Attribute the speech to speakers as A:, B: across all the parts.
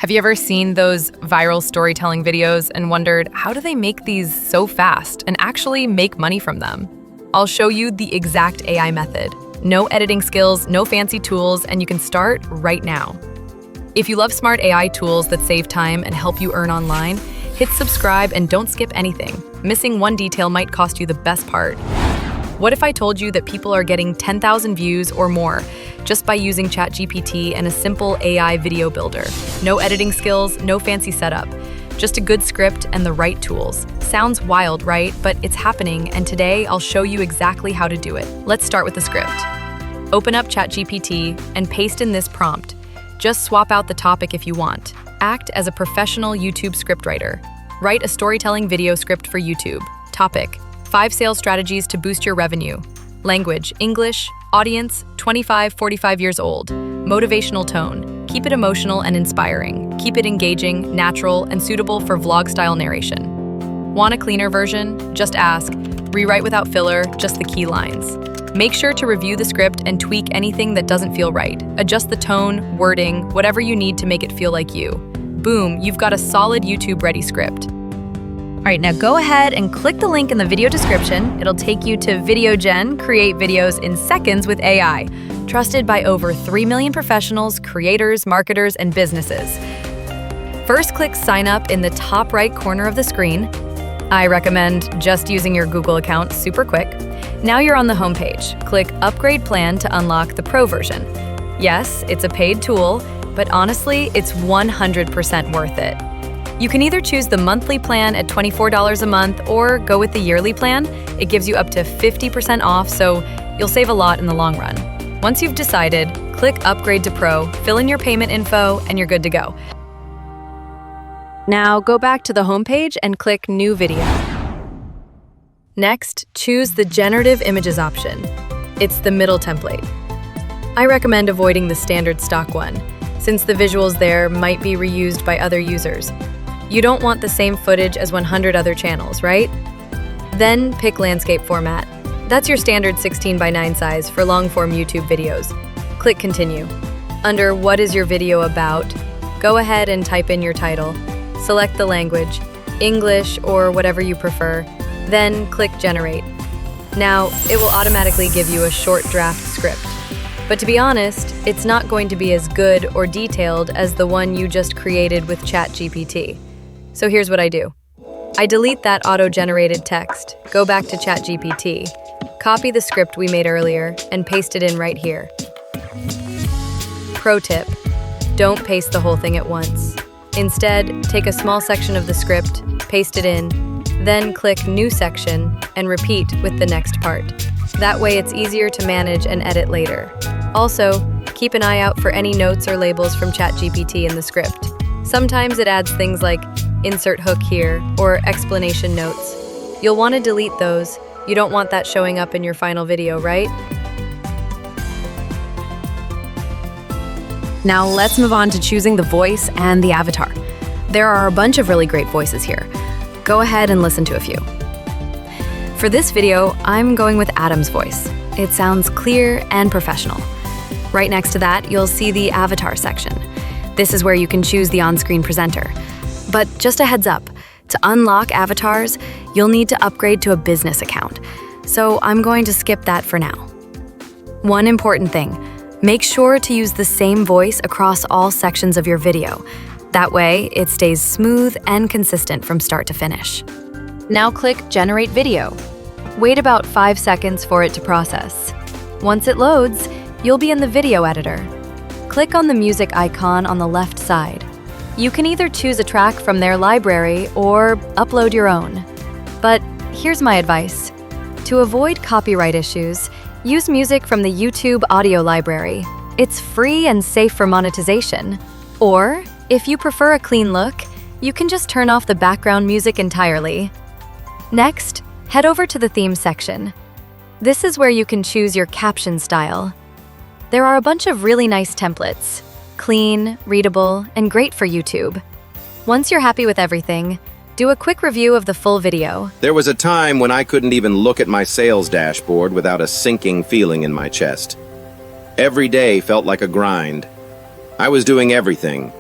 A: Have you ever seen those viral storytelling videos and wondered, how do they make these so fast and actually make money from them? I'll show you the exact AI method. No editing skills, no fancy tools, and you can start right now. If you love smart AI tools that save time and help you earn online, hit subscribe and don't skip anything. Missing one detail might cost you the best part. What if I told you that people are getting 10,000 views or more just by using ChatGPT and a simple AI video builder? No editing skills, no fancy setup, just a good script and the right tools. Sounds wild, right? But it's happening, and today I'll show you exactly how to do it. Let's start with the script. Open up ChatGPT and paste in this prompt. Just swap out the topic if you want. Act as a professional YouTube scriptwriter. Write a storytelling video script for YouTube. Topic: 5 sales strategies to boost your revenue. Language: English. Audience: 25-45 years old. Motivational tone: keep it emotional and inspiring. Keep it engaging, natural, and suitable for vlog-style narration. Want a cleaner version? Just ask. Rewrite without filler, just the key lines. Make sure to review the script and tweak anything that doesn't feel right. Adjust the tone, wording, whatever you need to make it feel like you. Boom, you've got a solid YouTube-ready script. All right, now go ahead and click the link in the video description. It'll take you to Videogen, create videos in seconds with AI. Trusted by over 3 million professionals, creators, marketers, and businesses. First, click sign up in the top right corner of the screen. I recommend just using your Google account, super quick. Now you're on the homepage. Click Upgrade Plan to unlock the Pro version. Yes, it's a paid tool, but honestly, it's 100% worth it. You can either choose the monthly plan at $24 a month or go with the yearly plan. It gives you up to 50% off, so you'll save a lot in the long run. Once you've decided, click Upgrade to Pro, fill in your payment info, and you're good to go. Now go back to the homepage and click New Video. Next, choose the Generative Images option. It's the middle template. I recommend avoiding the standard stock one, since the visuals there might be reused by other users. You don't want the same footage as 100 other channels, right? Then pick landscape format. That's your standard 16:9 size for long-form YouTube videos. Click Continue. Under What is your video about? Go ahead and type in your title. Select the language, English or whatever you prefer, then click Generate. Now, it will automatically give you a short draft script. But to be honest, it's not going to be as good or detailed as the one you just created with ChatGPT. So here's what I do. I delete that auto-generated text, go back to ChatGPT, copy the script we made earlier, and paste it in right here. Pro tip: don't paste the whole thing at once. Instead, take a small section of the script, paste it in, then click New Section and repeat with the next part. That way it's easier to manage and edit later. Also, keep an eye out for any notes or labels from ChatGPT in the script. Sometimes it adds things like insert hook here or explanation notes. You'll want to delete those. You don't want that showing up in your final video, right? Now let's move on to choosing the voice and the avatar. There are a bunch of really great voices here. Go ahead and listen to a few. For this video, I'm going with Adam's voice. It sounds clear and professional. Right next to that, you'll see the avatar section. This is where you can choose the on-screen presenter. But just a heads up, to unlock avatars, you'll need to upgrade to a business account. So I'm going to skip that for now. One important thing, make sure to use the same voice across all sections of your video. That way, it stays smooth and consistent from start to finish. Now click Generate Video. Wait about 5 seconds for it to process. Once it loads, you'll be in the video editor. Click on the music icon on the left side. You can either choose a track from their library or upload your own. But here's my advice. To avoid copyright issues, use music from the YouTube audio library. It's free and safe for monetization. Or, if you prefer a clean look, you can just turn off the background music entirely. Next, head over to the theme section. This is where you can choose your caption style. There are a bunch of really nice templates. Clean, readable, and great for YouTube. Once you're happy with everything, do a quick review of the full video.
B: There was a time when I couldn't even look at my sales dashboard without a sinking feeling in my chest. Every day felt like a grind. I was doing everything.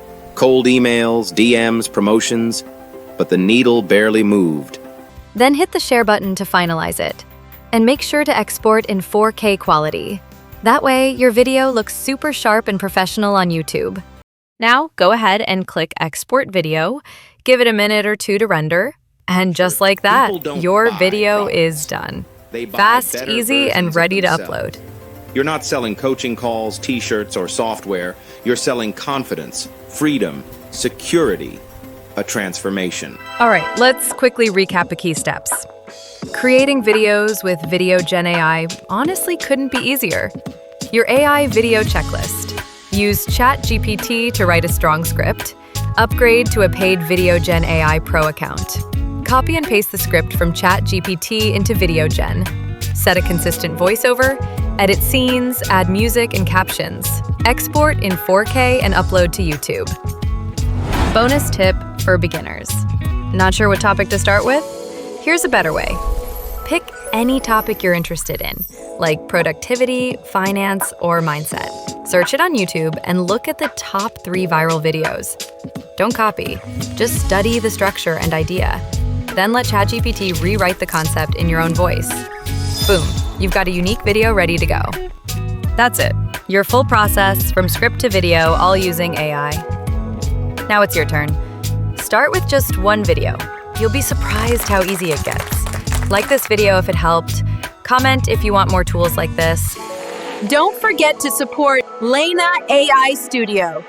B: Cold emails, DMs, promotions, but the needle barely moved.
A: Then hit the share button to finalize it. And make sure to export in 4K quality. That way, your video looks super sharp and professional on YouTube. Now, go ahead and click Export Video, give it a minute or two to render, and just like that, your video is done. Fast, easy, and ready to upload.
B: You're not selling coaching calls, t-shirts, or software. You're selling confidence, freedom, security, a transformation.
A: All right, let's quickly recap the key steps. Creating videos with Videogen AI honestly couldn't be easier. Your AI video checklist. Use ChatGPT to write a strong script. Upgrade to a paid Videogen AI Pro account. Copy and paste the script from ChatGPT into Videogen. Set a consistent voiceover. Edit scenes, add music and captions. Export in 4K and upload to YouTube. Bonus tip for beginners. Not sure what topic to start with? Here's a better way. Pick any topic you're interested in, like productivity, finance, or mindset. Search it on YouTube and look at the top 3 viral videos. Don't copy, just study the structure and idea. Then let ChatGPT rewrite the concept in your own voice. Boom, you've got a unique video ready to go. That's it, your full process from script to video, all using AI. Now it's your turn. Start with just one video. You'll be surprised how easy it gets. Like this video if it helped. Comment if you want more tools like this.
C: Don't forget to support Layna AI Studio.